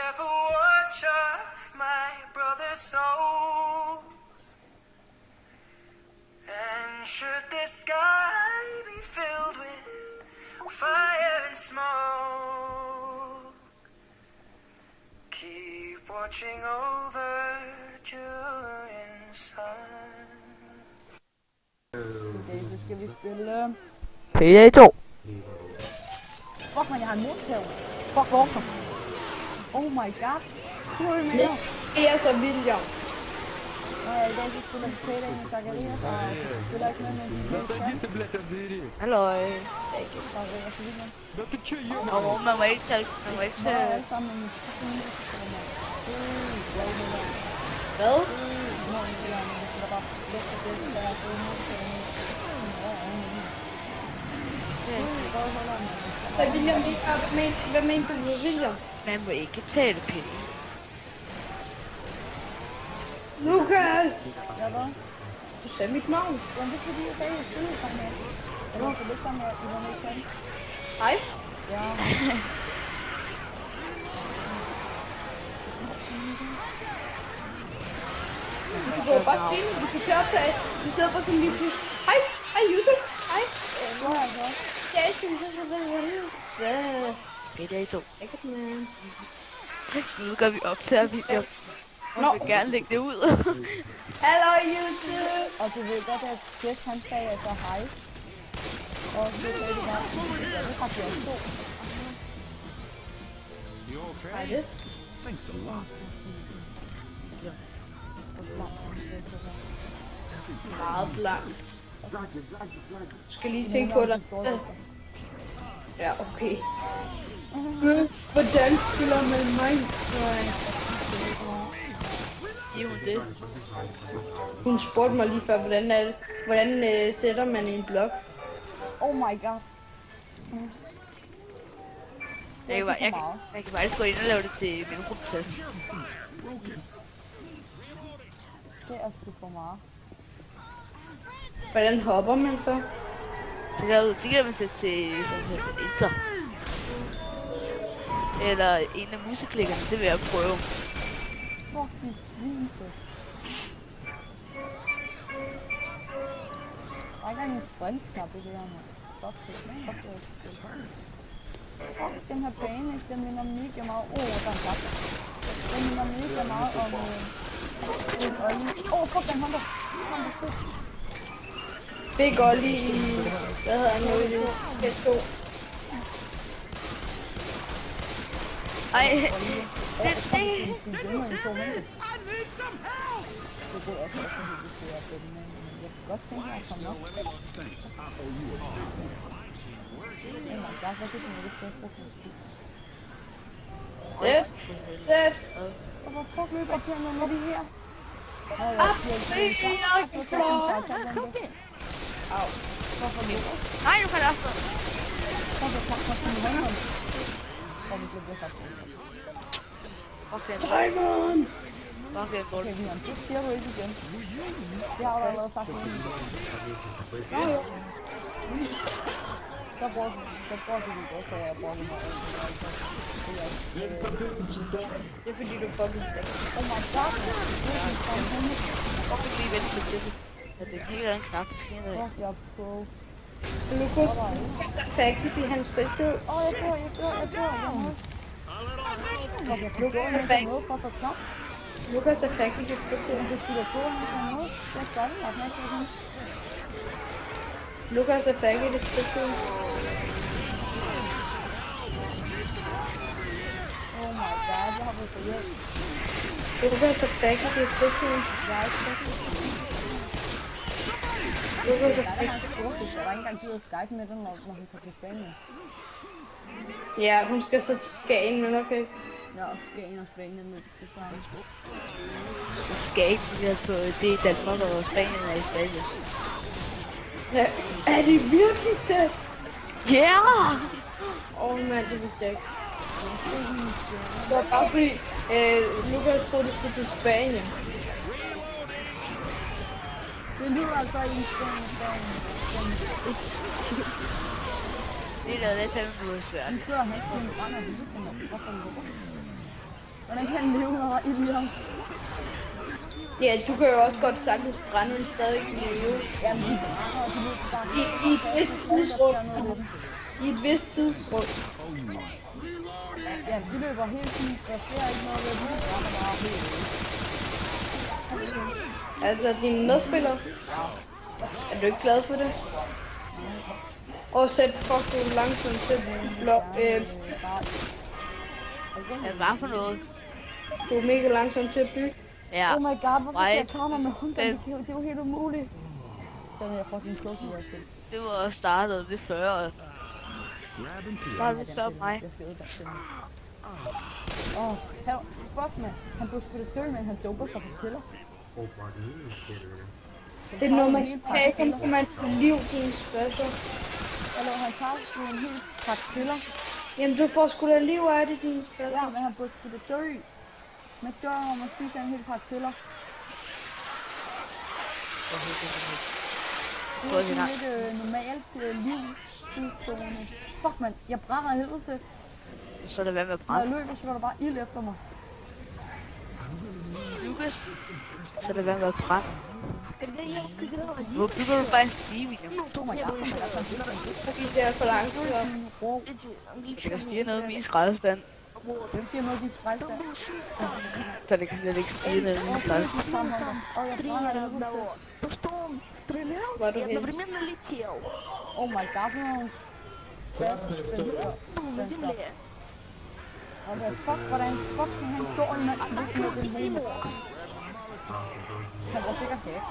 ever watch of my brother's souls? And should the sky be filled with fire and smoke, keep watching over during sun. Okay, så skal vi spille... Payday 2. Fuck man, jeg har en motorsav. Fuck hvorfor? Oh my god. Du er med. Det er så William. I dag så spiller vi Payday med Zacharias, og spiller ikke med min Halløj. Og man må ikke tage... alle sammen med min Hvad? Så William, hvad mente du med William? Man må ikke betale penge. Lukas! Ja, hvad? Du sagde mit navn. Jamen, det er fordi, jeg sagde, at jeg spillede sammen med. Jeg var lidt sammen med, I var med sammen. Hej. Ja. Du kan jo bare sige, at du kan til opdage. Du sidder bare sådan lige pludselig. Hej YouTube. Hej. Hvor er jeg så? Ja, jeg skal så hvordan. Hvad? Payday 2. Ikke man. Nu gør vi optager video. Og vil gerne lægge det ud. Hallo YouTube. Og du ved godt, at Jeff han sagde altså hej. Og så sagde det bare, at det har vi også to. Hej det. Thanks a lot. Meget langt. Du skal lige tænke på dig. Ja, okay. Hvordan spiller man Minecraft? Siger hun det? Hun spurgte mig lige før, hvordan sætter man en blok? Oh my god. Jeg kan faktisk gå ind og lave det til min proces. Det er sgu for meget. Hvordan hopper man så? Det kan man sætte til Inter. Eller en af museklikkerne, det vil jeg prøve. Fuck, de svinse. Der er ikke engang en sprintknap i det her, mand. Fuck det. Fuck, den her bane, ikke? Den minder mega meget... der er en gap. Den minder mega meget om... fuck, den hunter. Big Ollie i... Hvad hedder han nu i det? P2. Ej, godt tænke mig at komme op. Sæt! Hvorfor løber jeg her, når vi er her? Au. nej, nu kan jeg også. Fuck den. Diamond! Fuck den bold. Okay, Vian, det siger du ikke igen. Det har du allerede sagt inden. Jo. Der bruger du det godt, så jeg bruger det meget. Det er fordi du fucking stækker. Oh my god. Fuck lige vente lidt til det. Ja, det er en helt anden knap. Fuck, jeg er pro. Lukas er fagligt i hans fritid. Jeg dør. Lukas er fagligt. Lukas er fagligt i fritid. Du spiller på, han kan noget. Det er godt, jeg har ikke det. Lukas er fagligt i fritid. Oh my god, jeg har brug for hjælp. Lukas er fagligt i fritid. Jeg er ikke fagligt. Lukas er Der er ikke engang tid at Skype med den, når hun får til Spanien. Ja, hun skal så til Skagen, men okay. Ja, og Skagen og Spanien med det samme. Skal ikke blive på det i Danmark, og Spanien er i Spanien. Ja, er det virkelig så? Ja! Mand, det vidste jeg ikke. Det var bare fordi, Lukas troede, du skulle til Spanien. Det lyder altså i Spanien. Det er noget, det er fandme svært. Vi kører hen til en brænder lige sådan noget. Hvorfor er det? Hvordan kan han leve, når der er ild i ham? Ja, du kan jo også godt sagtens brænde, men stadig leve. Jamen, de løber bare. I et vist tidsrum. I et vist tidsrum. Ja, de løber hele tiden. Der sker ikke noget ved det. Der er bare helt. Altså, dine medspillere. Er du ikke glad for det? Og sæt fucking langsomt til Hvad for noget? du er mega langsom til at bygge. Ja. Oh my god, hvorfor skal jeg Right. komme med hunden? Det er jo helt umuligt. Så er jeg fucking close to til. Det var også startet det før. Bare det så mig. Jeg skal uddanne til mig. Fuck man. Han blev sgu da dø, men han dumper sig på piller. Det er noget, man kan tage, så skal man få liv til en special. Eller han tager sgu en hel pakke piller. Jamen, du får sgu da liv af det, din special. Ja, men han burde sgu da dø. Man dør, når man spiser en hel pakke piller. Det er sådan lidt normalt livszone. Fuck man, jeg brænder af helvede til. Så er det hvad med Når jeg brand. løber, så går der bare ild efter mig. Lukas. Så er det hvad med brand. Hvor bygger du bare en stige, William? Oh my god, man er sådan Fordi det er for langsomt. Jeg kan stige noget med min skraldespand. Hvem siger noget, de skraldespand? Så det kan slet ikke stige noget med min skraldespand. Og jeg brænder af helvede til. Hvor er du henne? Oh my god, nu er hun spændt. Okay, fuck, hvordan fuck kan han stå i mand lidt med den hele? Han var sikkert hack.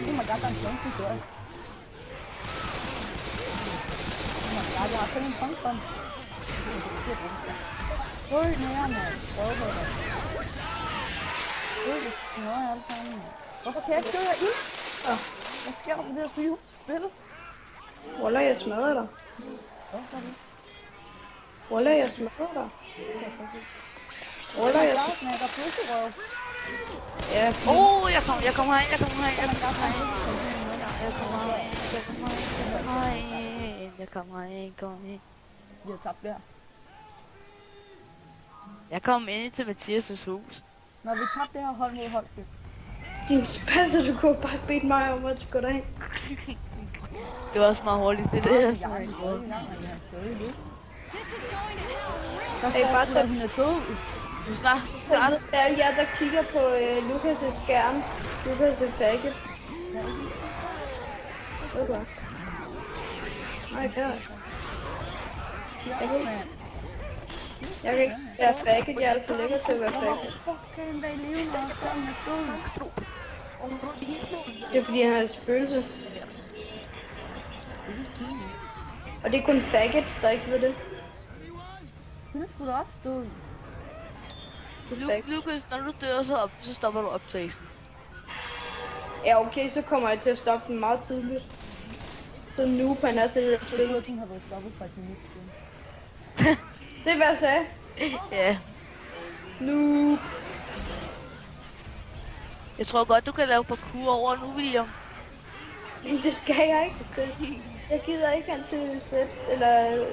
Oh my god, der er en planske dør. Oh my god, jeg har kun en punkbom. Øj, mere mand. Prøv på det. Det snører jeg alle sammen. Hvorfor kan jeg ikke døre ild? Hvad sker der for det her syge spil? Wallah, jeg smadrer dig. Wallah, jeg smadrer dig. Wallah, jeg smadrer Jeg er pølserøv. Ja, Jeg kommer herind. Vi har tabt det her. Jeg kom ind til Mathias' hus. Når vi tabte det her hold mod hold, din spasser, du kunne bare bedt mig om at gå derind. Det var også meget hurtigt, det der. jeg er stadig i gang, men jeg er stadig lidt. Hey, bare Så hun er død. Du snart. til alle jer, der kigger på Lukas' skærm. Lukas er faggot. Ved du hvad? Nej, det er jeg kan ikke være faggot, jeg er alt for lækker til at være faggot. Fuck, kan den dag leve, når skærmen er død? Det er fordi, han er et spøgelse. Og det er kun faggots, der ikke ved det. Hun er sgu da også død. Lukas, når du dør, så stopper du optagelsen. Ja, okay, så kommer jeg til at stoppe den meget tidligt. Så nu på han er til det der Så spil. den har været stoppet fra et minut siden. Det er hvad jeg sagde. Ja. Nu. Jeg tror godt, du kan lave parkour over nu, William. Det skal jeg ikke sætte. Jeg gider ikke han til sæt. Eller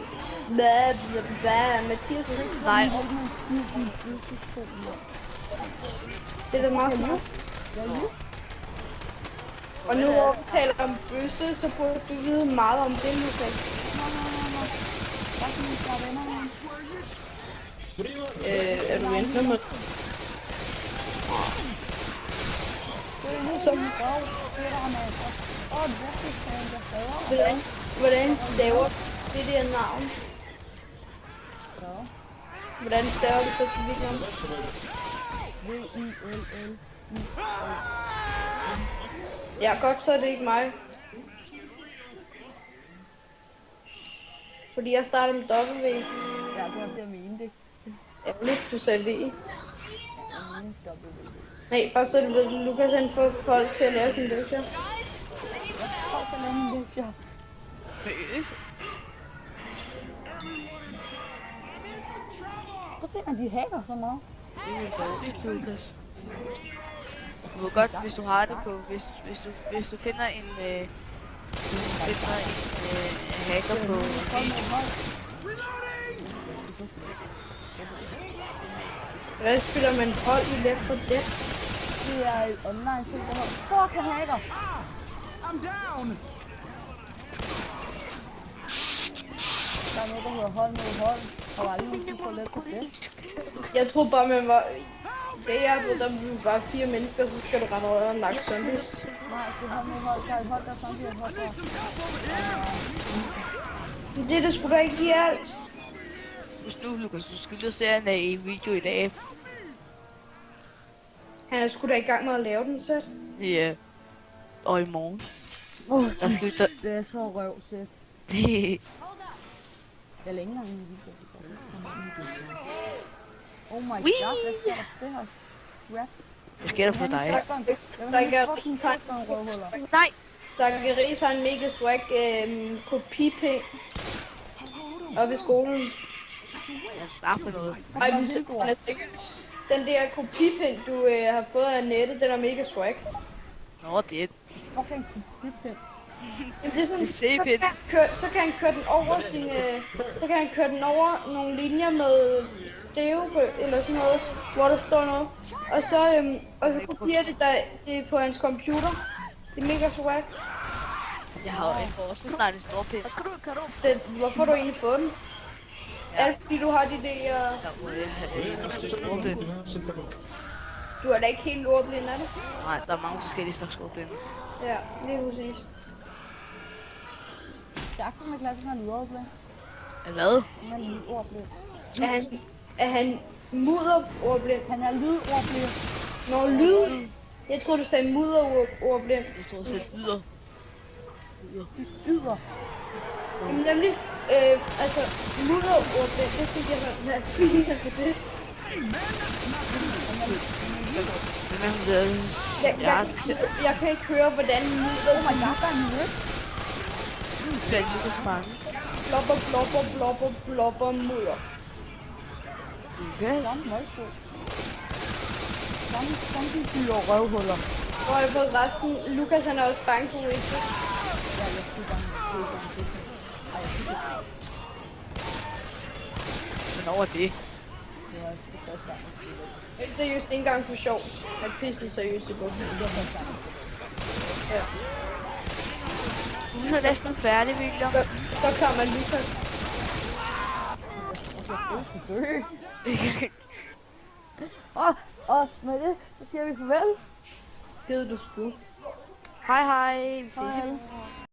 hvad Mathias er ikke. Nej. Det er da meget smart. Og nu hvor vi taler om bøsse, så burde du vide meget om det, Lukas. Hvad kan vi gøre venner? Er du venner med? Som gav, det der med det er jeg hader. Hvordan staver det der navn? Hvordan staver du så til William? V-I-L-L. Ja, godt, så er det ikke mig. Fordi jeg starter med W. Ja, det er også det, jeg mente. Ja, lidt, du sagde V. Jeg mente W. Nej, bare så du ved, Lukas han får folk til at lære sin lektier. Prøv at lade min lektier. Seriøst? Prøv at se, at de hacker så meget. Det er dårligt, Lukas. Du må godt, hvis du har det på, hvis du finder en, hacker på Hvad spiller man hold i Left 4 Dead? Det er et online ting, der hedder fucking hacker. I'm down. Der er noget, der hedder hold mod hold. Og aldrig nogensinde få let på det. Jeg tror bare, man var... Det jeg ved, der var 4 mennesker, så skal du rende røret og nakke zombies. Nej, det er hold mod hold. Der er et hold, der er samtidig et hold der. Men det skulle da ikke give alt. Hvis nu, Lukas, du skylder serien af en video i dag. Han er sgu da i gang med at lave den selv. Ja. Og i morgen. Der skal vi da... Det er så røvsæt. Det... Jeg er ikke engang en video. Oh my Whee! god, hvad sker der? Det her rap. Hvad sker der for dig? Der kan fucking shotgun røvhuller. Nej! Zacharias har en mega swag kopipind oppe i skolen. Jeg starter for noget. Ej, men han er seriøs. Den der kopipind, du har fået af nettet, den er mega swag. Nå, det er... Fucking kopipind. Jamen, det er sådan, Det er C-pind. så kan han køre den over sine, så kan han køre den over nogle linjer med skrivebøg eller sådan noget, hvor der står noget. Og så kopierer det på hans computer. Det er mega swag. Jeg har jo en også snart en stor pind. Så hvorfor har du egentlig fået den? Er det fordi du har de der... Der må jeg have en stor pind. Du er da ikke helt ordblind, er det? Nej, der er mange forskellige slags store pinde. Ja, lige præcis. Sagt med klassen, han er lydordblind. Hvad? Han er lydordblind. Er han mudderordblind? Han er lydordblind. Nå, lyd. Jeg tror du sagde mudderordblind. Jeg tror selv yder. Yder. Jamen nemlig, altså, mudderordblind, det synes jeg var fint for det. Men det Jeg kan ikke høre, hvordan mudder... Oh my god, der er en rip. er Lukas fange. Blopper, mudder. Okay. Samme målsøg. Samme dyr og røvhuller. Og jeg får resten, Lukas han er også bange for Witches. Ja, jeg skulle gerne. Ej, jeg skulle ikke. Hvornår er det? Det var det første gang. Helt seriøst, ikke engang for sjov. Jeg er pisse seriøst i buksen. Det var første gang. Ja. Du er så næsten færdig, Victor. Så kommer Lukas. Jeg skal dø. Og med det, så siger vi farvel. Gider du sgu? Hej hej. Vi ses. Hej.